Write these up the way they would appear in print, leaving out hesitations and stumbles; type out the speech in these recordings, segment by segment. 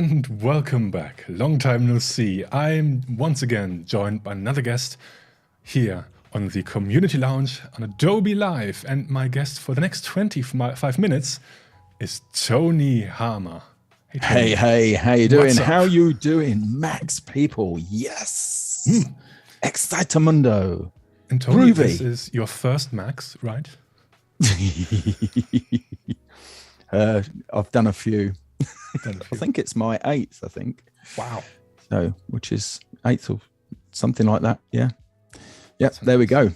And welcome back. Long time no see. I'm once again joined by another guest here on the Community Lounge on Adobe Live. And my guest for the next 25 minutes is Tony Harmer. Hey, Tony. Hey, how you doing? How you doing, Max people? Yes. Excitamundo. And Tony, Groovy. This is your first Max, right? I've done a few. I think it's my 8th, I think. Wow. So, which is 8th or something like that. Yeah. Yep, there we go.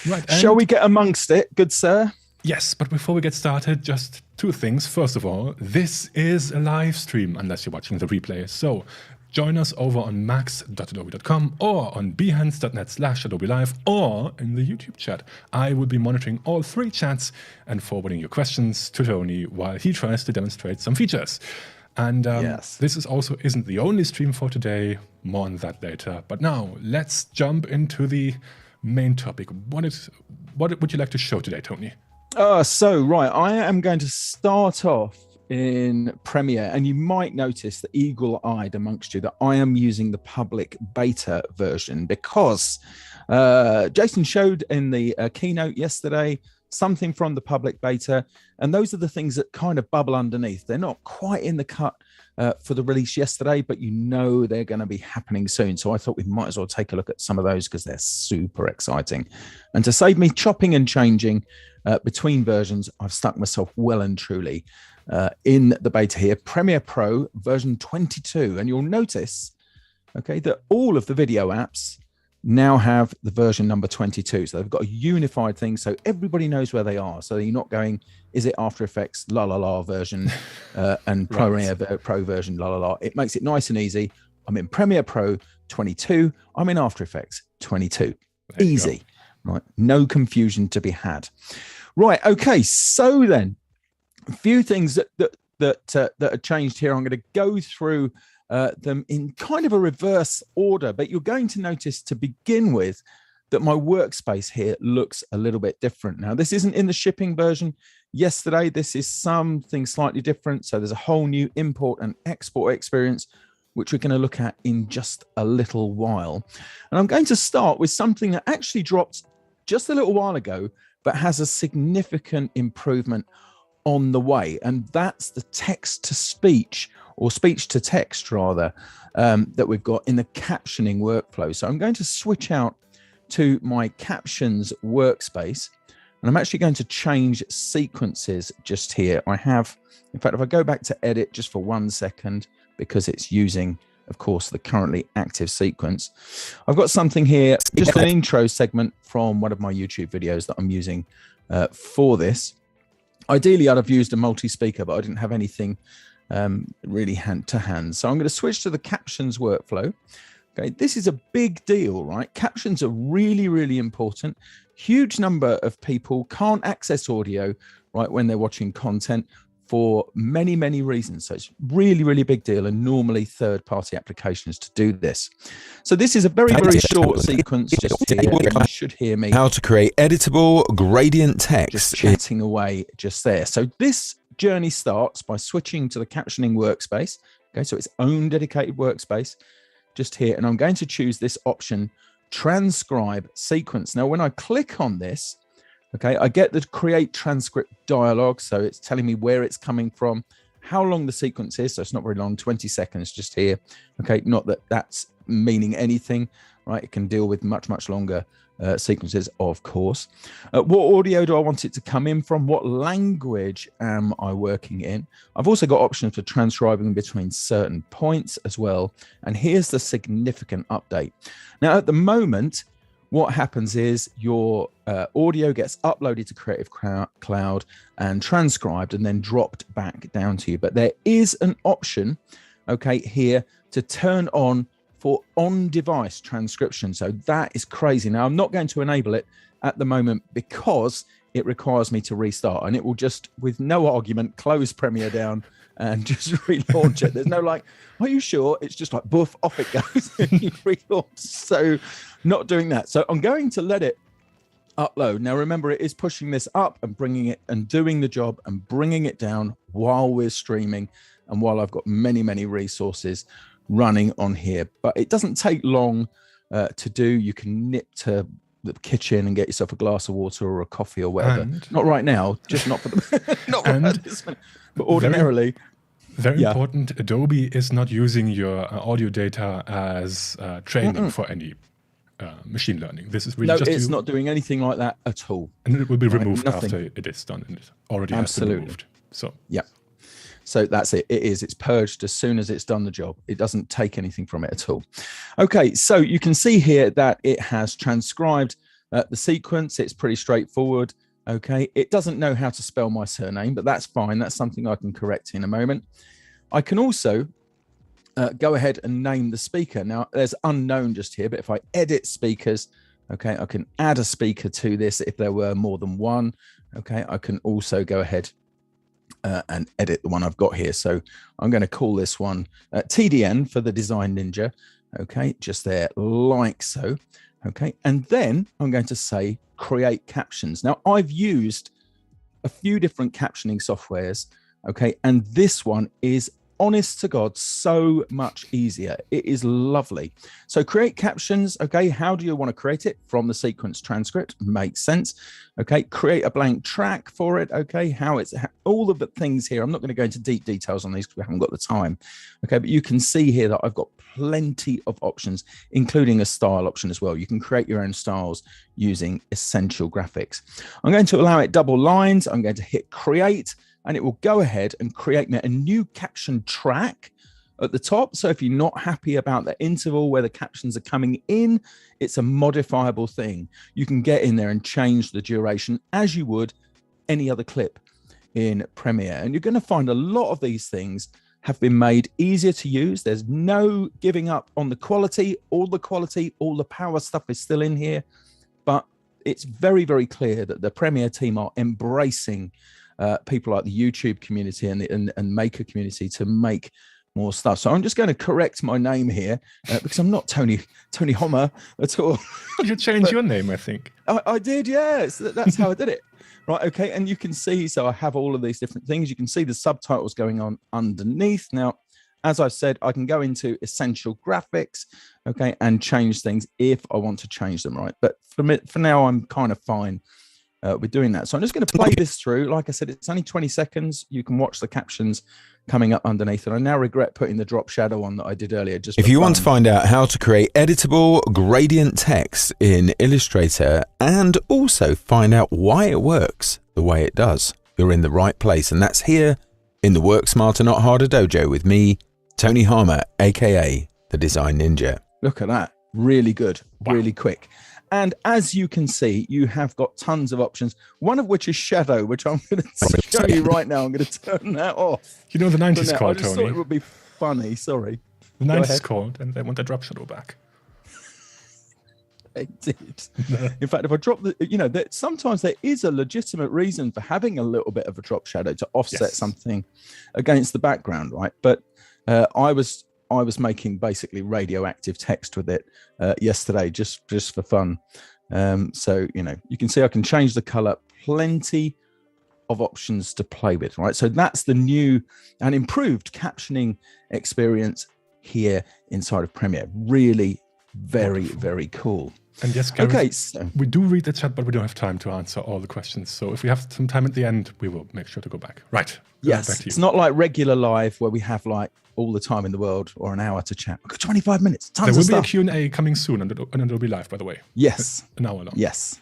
Right. Shall we get amongst it, good sir? Yes, but before we get started, just two things. First of all, this is a live stream, unless you're watching the replay. So join us over on max.adobe.com or on behance.net/Adobe Live or in the YouTube chat. I will be monitoring all 3 chats and forwarding your questions to Tony while he tries to demonstrate some features. And This isn't the only stream for today. More on that later. But now let's jump into the main topic. What would you like to show today, Tony? Right, I am going to start off in Premiere, and you might notice the eagle-eyed amongst you that I am using the public beta version because Jason showed in the keynote yesterday something from the public beta, and those are the things that kind of bubble underneath. They're not quite in the cut for the release yesterday, but you know they're going to be happening soon. So I thought we might as well take a look at some of those because they're super exciting. And to save me chopping and changing between versions, I've stuck myself well and truly in the beta here, Premiere Pro version 22. And you'll notice, okay, that all of the video apps now have the version number 22. So they've got a unified thing so everybody knows where they are. So you're not going, is it After Effects la la la version and Premiere Pro version la la la. It makes it nice and easy. I'm in Premiere Pro 22. I'm in After Effects 22. Easy, right? No confusion to be had. Right. Okay. So then a few things that are changed here. I'm going to go through them in kind of a reverse order, but you're going to notice to begin with that my workspace here looks a little bit different. Now, this isn't in the shipping version yesterday. This is something slightly different. So there's a whole new import and export experience, which we're going to look at in just a little while. And I'm going to start with something that actually dropped just a little while ago, but has a significant improvement on the way. And that's the text to speech, or speech to text rather, that we've got in the captioning workflow. So I'm going to switch out to my captions workspace, and I'm actually going to change sequences just here. I have, in fact, if I go back to edit just for 1 second, because it's using, of course, the currently active sequence, I've got something here, just an intro segment from one of my YouTube videos that I'm using for this. Ideally, I'd have used a multi-speaker, but I didn't have anything really hand to hand. So I'm going to switch to the captions workflow. Okay, this is a big deal, right? Captions are really, really important. Huge number of people can't access audio, right, when they're watching content for many, many reasons. So it's really, really big deal, and normally third-party applications to do this. So this is a very, very short sequence just here. You should hear me. How to create editable gradient text. Just chatting away just there. So this journey starts by switching to the captioning workspace. Okay, so its own dedicated workspace just here. And I'm going to choose this option, transcribe sequence. Now, when I click on this, okay, I get the create transcript dialog. So it's telling me where it's coming from, how long the sequence is. So it's not very long, 20 seconds just here. Okay, not that that's meaning anything, right? It can deal with much, much longer sequences, of course. What audio do I want it to come in from? What language am I working in? I've also got options for transcribing between certain points as well. And here's the significant update. Now, at the moment, what happens is your audio gets uploaded to Creative Cloud and transcribed and then dropped back down to you. But there is an option, okay, here to turn on for on-device transcription. So that is crazy. Now, I'm not going to enable it at the moment because it requires me to restart, and it will just, with no argument, close Premiere down and just relaunch it. There's no like, are you sure? It's just like, boof, off it goes, and you relaunch. So not doing that. So I'm going to let it upload. Now, remember, it is pushing this up and bringing it and doing the job and bringing it down while we're streaming. and while I've got many resources running on here. But it doesn't take long to do. You can nip to the kitchen and get yourself a glass of water or a coffee or whatever. Not right now, just not for the not right this minute, but ordinarily. Very important, Adobe is not using your audio data as training for any machine learning. This is really just it's not doing anything like that at all. And it will be removed after it is done, and it already has been removed. So So that's it. It's purged as soon as it's done the job. It doesn't take anything from it at all. Okay, so you can see here that it has transcribed the sequence. It's pretty straightforward. Okay, it doesn't know how to spell my surname, but that's fine. That's something I can correct in a moment. I can also go ahead and name the speaker. Now, there's unknown just here, but if I edit speakers, okay, I can add a speaker to this if there were more than one. Okay, I can also go ahead and edit the one I've got here. So I'm going to call this one TDN for the Design Ninja. Okay, just there like so. Okay, and then I'm going to say create captions. Now, I've used a few different captioning softwares. Okay, and this one is, honest to God, so much easier. It is lovely. So create captions. Okay, how do you want to create it? From the sequence transcript, makes sense. Okay, create a blank track for it. Okay, all of the things here. I'm not going to go into deep details on these because we haven't got the time. Okay, but you can see here that I've got plenty of options, including a style option as well. You can create your own styles using Essential Graphics. I'm going to allow it double lines. I'm going to hit create, and it will go ahead and create me a new caption track at the top. So if you're not happy about the interval where the captions are coming in, it's a modifiable thing. You can get in there and change the duration as you would any other clip in Premiere. And you're going to find a lot of these things have been made easier to use. There's no giving up on the quality. All the power stuff is still in here. But it's very clear that the Premiere team are embracing people like the YouTube community and maker community to make more stuff. So I'm just going to correct my name here because I'm not Tony Homer at all. You changed your name, I think. I did, yes. That's how I did it. Right, okay, and you can see, so I have all of these different things. You can see the subtitles going on underneath. Now, as I said, I can go into Essential Graphics, okay, and change things if I want to change them, right? But for now, I'm kind of fine with doing that. So I'm just going to play this through. Like I said, it's only 20 seconds. You can watch the captions coming up underneath. And I now regret putting the drop shadow on that I did earlier. Just if you want to find out how to create editable gradient text in Illustrator and also find out why it works the way it does, you're in the right place. And that's here in the Work Smarter Not Harder dojo with me, Tony Harmer, aka the Design Ninja. Look at that. Really good. Wow. Really quick. And as you can see, you have got tons of options, one of which is shadow, which I'm going to show you right now. I'm going to turn that off. You know the 90s called, I just Tony. thought it would be funny. Sorry. The 90s called, and they want the drop shadow back. They did. In fact, if I drop sometimes there is a legitimate reason for having a little bit of a drop shadow to offset something against the background, right? But I was making basically radioactive text with it yesterday, just for fun. So, you can see I can change the color, plenty of options to play with, right? So that's the new and improved captioning experience here inside of Premiere. Really very cool. And yes, Gary, we do read the chat, but we don't have time to answer all the questions. So if we have some time at the end, we will make sure to go back. Right. Yes. It's not like regular live where we have like all the time in the world or an hour to chat. We've got 25 minutes. Tons there of will stuff. Be a Q&A coming soon, and it'll be live, by the way. Yes. An hour long. Yes.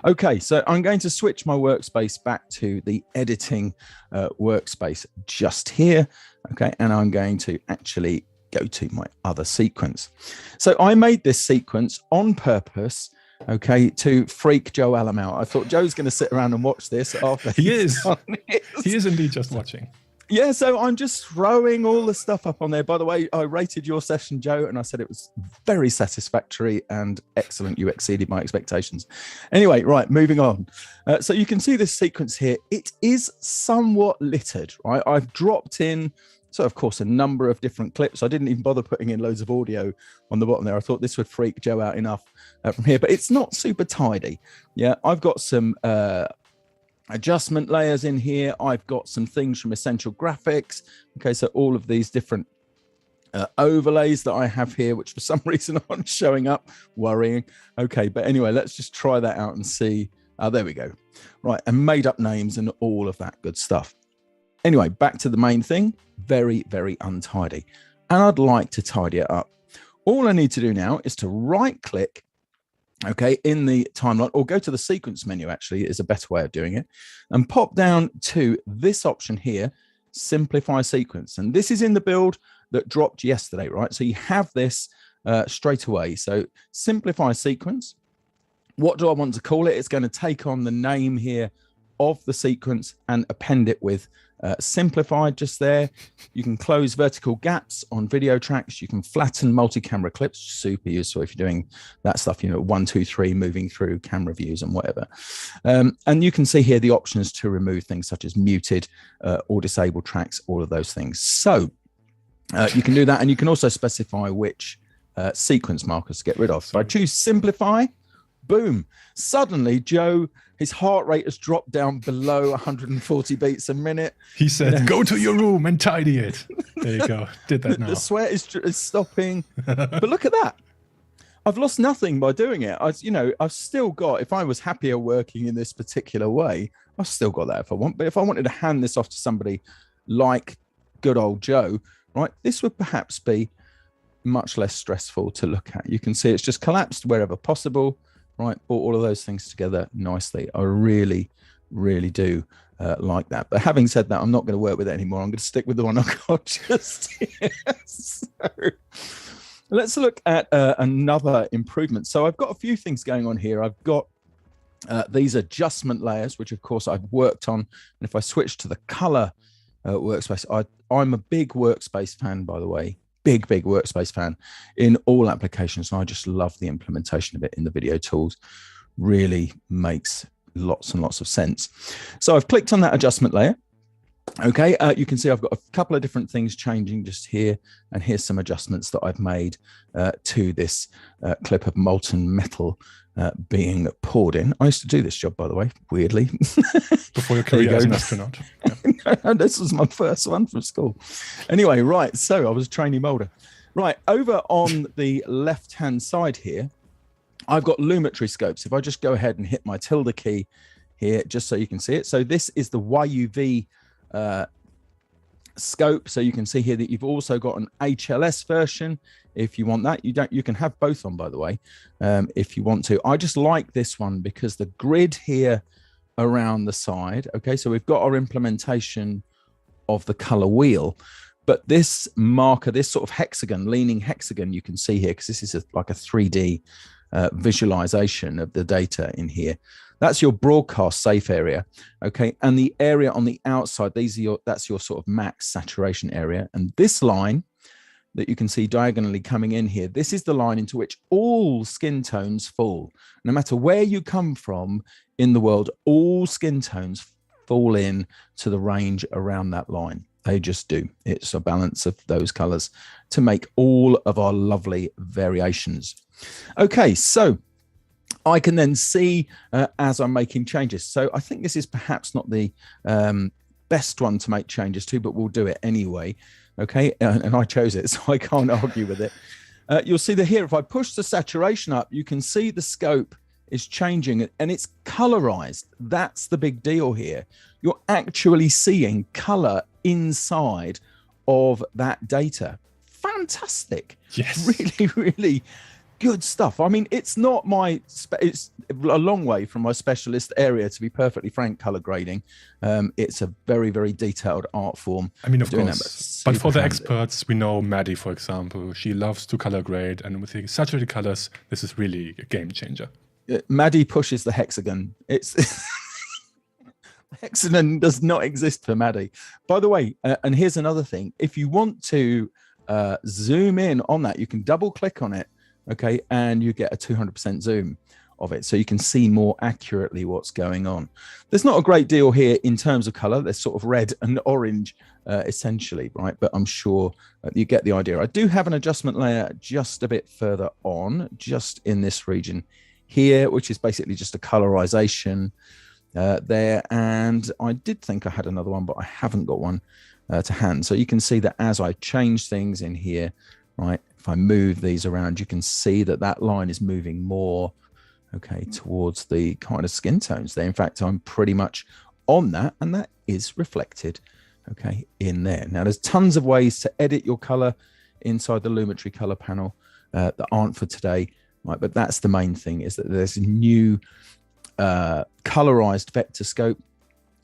Okay, so I'm going to switch my workspace back to the editing workspace just here. Okay, and I'm going to actually go to my other sequence. So I made this sequence on purpose, okay, to freak Joe Allen out. I thought Joe's going to sit around and watch this after he is. He is indeed just watching. Yeah, so I'm just throwing all the stuff up on there. By the way, I rated your session, Joe, and I said it was very satisfactory and excellent. You exceeded my expectations. Anyway, right, moving on. So you can see this sequence here. It is somewhat littered, right? I've dropped in, so of course, a number of different clips. I didn't even bother putting in loads of audio on the bottom there. I thought this would freak Joe out enough from here, but it's not super tidy. Yeah, I've got some adjustment layers in here. I've got some things from Essential Graphics. Okay, so all of these different overlays that I have here, which for some reason aren't showing up, worrying. Okay, but anyway, let's just try that out and see. There we go. Right, and made up names and all of that good stuff. Anyway, back to the main thing. Very, very untidy. And I'd like to tidy it up. All I need to do now is to right click, okay, in the timeline, or go to the sequence menu, actually, is a better way of doing it, and pop down to this option here, simplify sequence. And this is in the build that dropped yesterday, right? So you have this straight away. So simplify sequence. What do I want to call it? It's going to take on the name here of the sequence and append it with simplified just there. You can close vertical gaps on video tracks. You can flatten multi-camera clips, super useful if you're doing that stuff, you know, 1, 2, 3, moving through camera views and whatever. And you can see here the options to remove things such as muted or disabled tracks, all of those things. So you can do that. And you can also specify which sequence markers to get rid of. So I choose simplify. Boom. Suddenly, Joe, his heart rate has dropped down below 140 beats a minute. He said, go to your room and tidy it. There you go. Did that now. The sweat is stopping. But look at that. I've lost nothing by doing it. I've still got, if I was happier working in this particular way, I've still got that if I want. But if I wanted to hand this off to somebody like good old Joe, right, this would perhaps be much less stressful to look at. You can see it's just collapsed wherever possible. Right, brought all of those things together nicely. I really, really do like that. But having said that, I'm not going to work with it anymore. I'm going to stick with the one I've got just here. So let's look at another improvement. So I've got a few things going on here. I've got these adjustment layers, which of course I've worked on. And if I switch to the color workspace, I'm a big workspace fan, by the way. Big workspace fan in all applications. And I just love the implementation of it in the video tools. Really makes lots and lots of sense. So I've clicked on that adjustment layer. Okay, you can see I've got a couple of different things changing just here. And here's some adjustments that I've made to this clip of molten metal being poured in. I used to do this job, by the way, weirdly. Before your career as an astronaut. Yeah. This was my first one from school. Anyway, right, so I was a trainee molder. Right, over on the left-hand side here, I've got Lumetri scopes. If I just go ahead and hit my tilde key here, just so you can see it. So this is the YUV scope. So you can see here that you've also got an HLS version. If you want that, you can have both on, by the way, if you want to. I just like this one because the grid here around the side. Okay, so we've got our implementation of the color wheel, but this marker, this sort of hexagon, leaning hexagon, you can see here, because this is like a 3D visualization of the data in here. That's your broadcast safe area. Okay, and the area on the outside, that's your sort of max saturation area. And this line that you can see diagonally coming in here, this is the line into which all skin tones fall. No matter where you come from in the world, all skin tones fall in to the range around that line. They just do. It's a balance of those colors to make all of our lovely variations. Okay, so I can then see as I'm making changes. So I think this is perhaps not the best one to make changes to, but we'll do it anyway. Okay, and I chose it, so I can't argue with it. You'll see that here, if I push the saturation up, you can see the scope is changing and it's colorized. That's the big deal here. You're actually seeing color inside of that data. Fantastic. Yes. Really, really good stuff. I mean, it's not it's a long way from my specialist area, to be perfectly frank, color grading. It's a very, very detailed art form. I mean, of course, but for the experts, we know Maddie, for example, she loves to color grade, and with the saturated colors, this is really a game changer. Maddie pushes the hexagon. It's hexagon does not exist for Maddie. By the way, and here's another thing. If you want to zoom in on that, you can double click on it. Okay, and you get a 200% zoom of it, so you can see more accurately what's going on. There's not a great deal here in terms of color. There's sort of red and orange essentially, right? But I'm sure you get the idea. I do have an adjustment layer just a bit further on, just in this region here, which is basically just a colorization. there. And I did think I had another one, but I haven't got one to hand. So you can see that as I change things in here, right, if I move these around, you can see that that line is moving more, okay, towards the kind of skin tones there. In fact, I'm pretty much on that, and that is reflected, okay, in there. Now, there's tons of ways to edit your color inside the Lumetri color panel that aren't for today, right? But that's the main thing, is that there's a new colorized vector scope.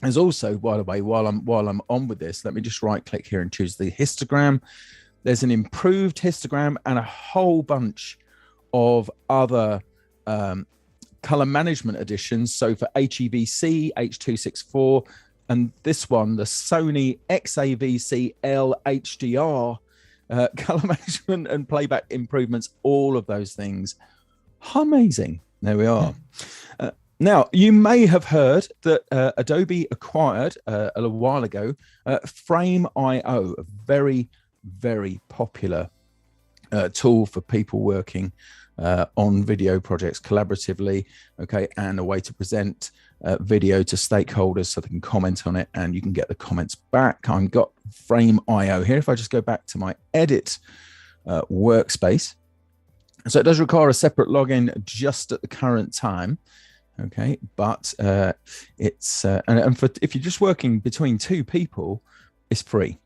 There's also, by the way, while I'm on with this, let me just right click here and choose the histogram. There's an improved histogram and a whole bunch of other color management additions. So for HEVC, H.264, and this one, the Sony XAVC-L HDR, color management and playback improvements, all of those things. Amazing. There we are. Now, you may have heard that Adobe acquired a little while ago Frame.io, a very, very popular tool for people working on video projects collaboratively, okay, and a way to present video to stakeholders so they can comment on it and you can get the comments back. I've got Frame.io here. If I just go back to my edit workspace, so it does require a separate login just at the current time. Okay, but it's and for if you're just working between two people, it's free.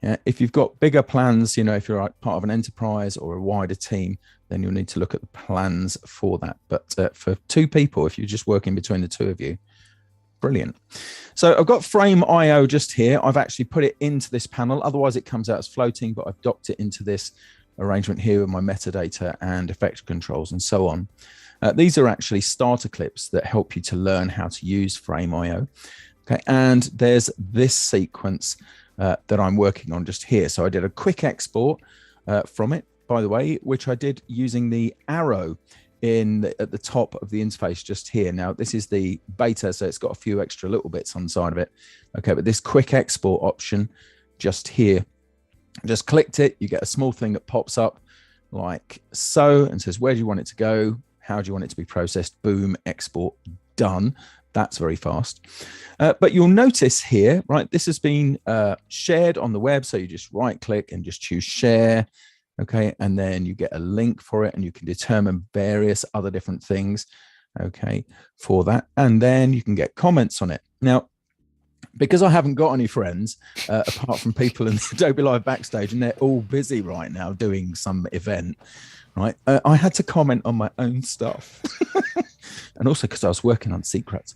Yeah, if you've got bigger plans, you know, if you're part of an enterprise or a wider team, then you'll need to look at the plans for that. But for two people, if you're just working between the two of you, brilliant. So I've got Frame.io just here. I've actually put it into this panel. Otherwise, it comes out as floating, but I've docked it into this arrangement here with my metadata and effect controls and so on. These are actually starter clips that help you to learn how to use Frame.io. Okay, and there's this sequence that I'm working on just here. So I did a quick export from it, by the way, which I did using the arrow at the top of the interface just here. Now, this is the beta, so it's got a few extra little bits on the side of it. Okay, but this quick export option just here, just clicked it, you get a small thing that pops up like so and says, where do you want it to go? How do you want it to be processed? Boom, export, done. That's very fast. But you'll notice here, right, this has been shared on the web. So you just right click and just choose share. Okay, and then you get a link for it and you can determine various other different things, okay, for that. And then you can get comments on it. Now, because I haven't got any friends apart from people in the Adobe Live Backstage, and they're all busy right now doing some event, right? I had to comment on my own stuff. And also because I was working on secrets.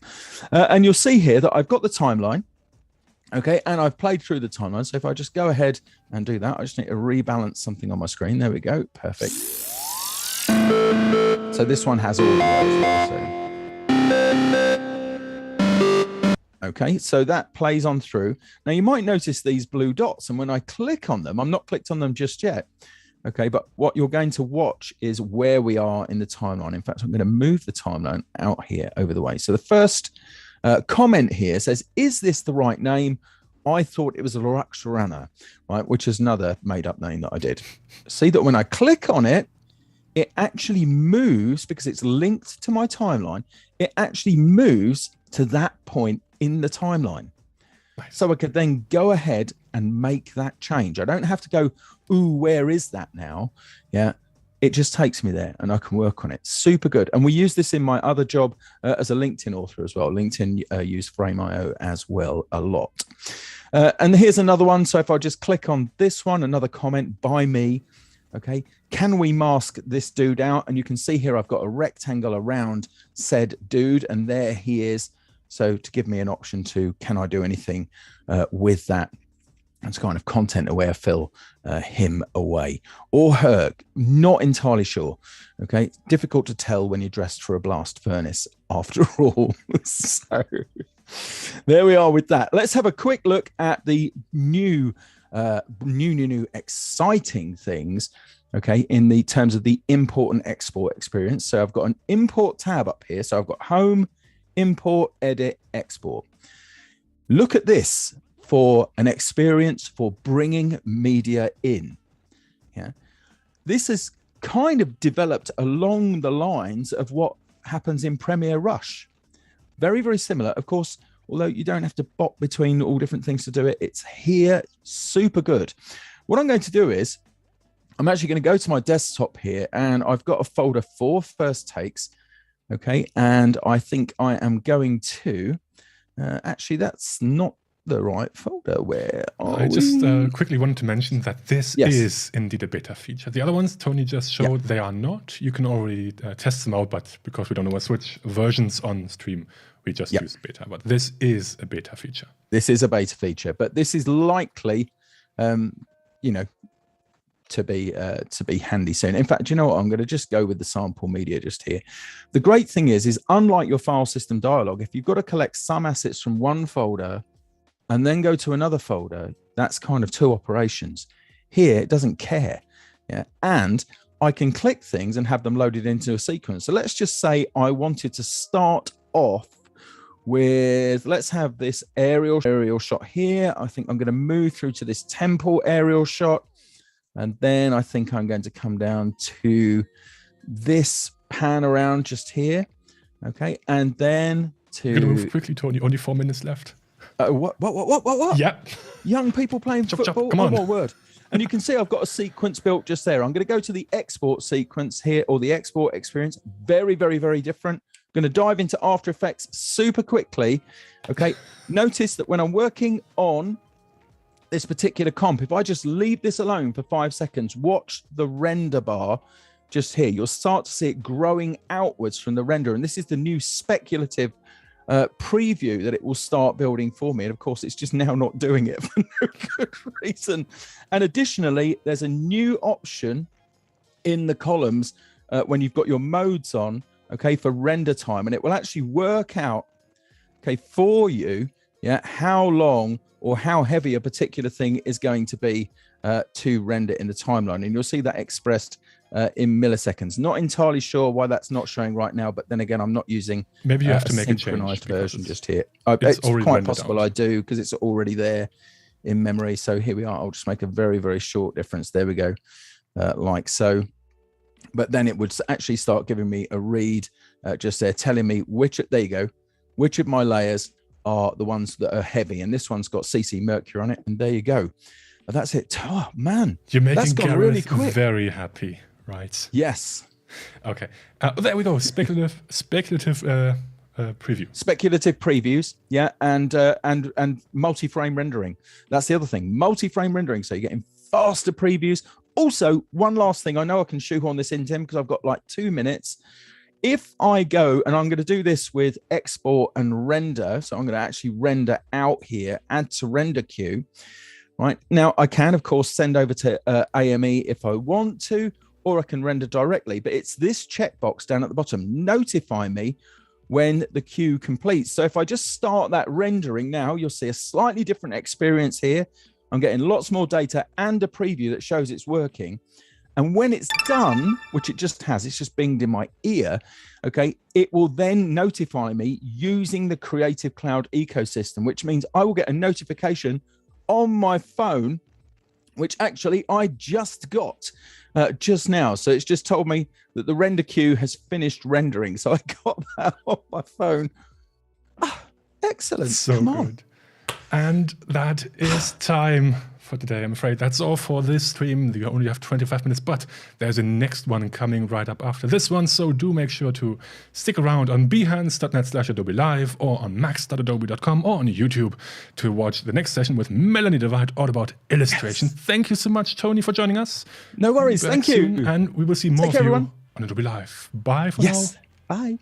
And you'll see here that I've got the timeline. Okay, and I've played through the timeline. So if I just go ahead and do that, I just need to rebalance something on my screen. There we go. Perfect. So this one has audio as well. So. Okay, so that plays on through. Now you might notice these blue dots, and when I click on them, I'm not clicked on them just yet. Okay, but what you're going to watch is where we are in the timeline. In fact, I'm going to move the timeline out here over the way. So the first comment here says, is this the right name? I thought it was a Lumetri, right, which is another made-up name that I did. See that when I click on it, it actually moves, because it's linked to my timeline, it actually moves to that point in the timeline. Nice. So I could then go ahead and make that change. I don't have to go, ooh, where is that now? Yeah, it just takes me there and I can work on it. Super good. And we use this in my other job as a LinkedIn author as well. LinkedIn use Frame.io as well a lot. And here's another one. So if I just click on this one, another comment by me. Okay, can we mask this dude out? And you can see here I've got a rectangle around said dude, and there he is. So to give me an option to, can I do anything with that? It's kind of content aware, fill him away or her. Not entirely sure. Okay, difficult to tell when you're dressed for a blast furnace after all. So there we are with that. Let's have a quick look at the new exciting things. Okay, in the terms of the import and export experience. So I've got an import tab up here. So I've got home, import, edit, export. Look at this for an experience for bringing media in. Yeah, this is kind of developed along the lines of what happens in Premiere Rush. Very, very similar. Of course, although you don't have to bop between all different things to do it, it's here, super good. What I'm going to do is I'm actually going to go to my desktop here, and I've got a folder for first takes. Okay, and I think I am going to actually, that's not the right folder. Where are I just quickly wanted to mention that this is indeed a beta feature. The other ones Tony just showed, they are not. You can already test them out, but because we don't know what switch versions on stream, we just use beta. But this is a beta feature. This is a beta feature, but this is likely, you know, to be handy soon. In fact, you know what? I'm going to just go with the sample media just here. The great thing is unlike your file system dialog, if you've got to collect some assets from one folder and then go to another folder, that's kind of two operations. Here, it doesn't care. Yeah, and I can click things and have them loaded into a sequence. So let's just say I wanted to start off with, let's have this aerial shot here. I think I'm going to move through to this temple aerial shot. And then I think I'm going to come down to this pan around just here. Okay. And then to... You're going to move quickly, Tony. Only 4 minutes left. What? Yeah. Young people playing football. Come on. Oh, my word. And you can see I've got a sequence built just there. I'm going to go to the export sequence here, or the export experience. Very, very, very different. I'm going to dive into After Effects super quickly. Okay. Notice that when I'm working on this particular comp, if I just leave this alone for 5 seconds, watch the render bar just here. You'll start to see it growing outwards from the render. And this is the new speculative preview that it will start building for me. And of course, it's just now not doing it for no good reason. And additionally, there's a new option in the columns when you've got your modes on, okay, for render time. And it will actually work out, okay, for you, how long or how heavy a particular thing is going to be to render in the timeline. And you'll see that expressed in milliseconds. Not entirely sure why that's not showing right now, but then again, I'm not using maybe you have to a make a synchronized change version just here. It's quite possible I do, because it's already there in memory. So here we are. I'll just make a very, very short difference. There we go, like so. But then it would actually start giving me a read just there, telling me there you go, which of my layers are the ones that are heavy, and this one's got CC Mercury on it, and there you go. But that's it. Oh man, you're making that's gone really quick. Very happy, right? Yes. Okay, there we go. Speculative preview. Speculative previews, and multi-frame rendering. That's the other thing. Multi-frame rendering, so you're getting faster previews. Also, one last thing. I know I can shoehorn this in, Tim, because I've got like 2 minutes. If I go, and I'm going to do this with export and render, so I'm going to actually render out here, add to render queue, right? Now, I can, of course, send over to AME if I want to, or I can render directly, but it's this checkbox down at the bottom, notify me when the queue completes. So if I just start that rendering now, you'll see a slightly different experience here. I'm getting lots more data and a preview that shows it's working. And when it's done, which it just has, it's just binged in my ear, okay, it will then notify me using the Creative Cloud ecosystem, which means I will get a notification on my phone, which actually I just got just now. So it's just told me that the render queue has finished rendering. So I got that on my phone. Ah, excellent. So Come good. on. And that is time for today. I'm afraid that's all for this stream. You only have 25 minutes, but there's a next one coming right up after this one. So do make sure to stick around on behance.net/Adobe Live, or on max.adobe.com, or on YouTube to watch the next session with Melanie DeWitt all about illustration. Yes. Thank you so much, Tony, for joining us. No worries. Thank you. And we will see more of you on Adobe Live. Bye for now. Bye.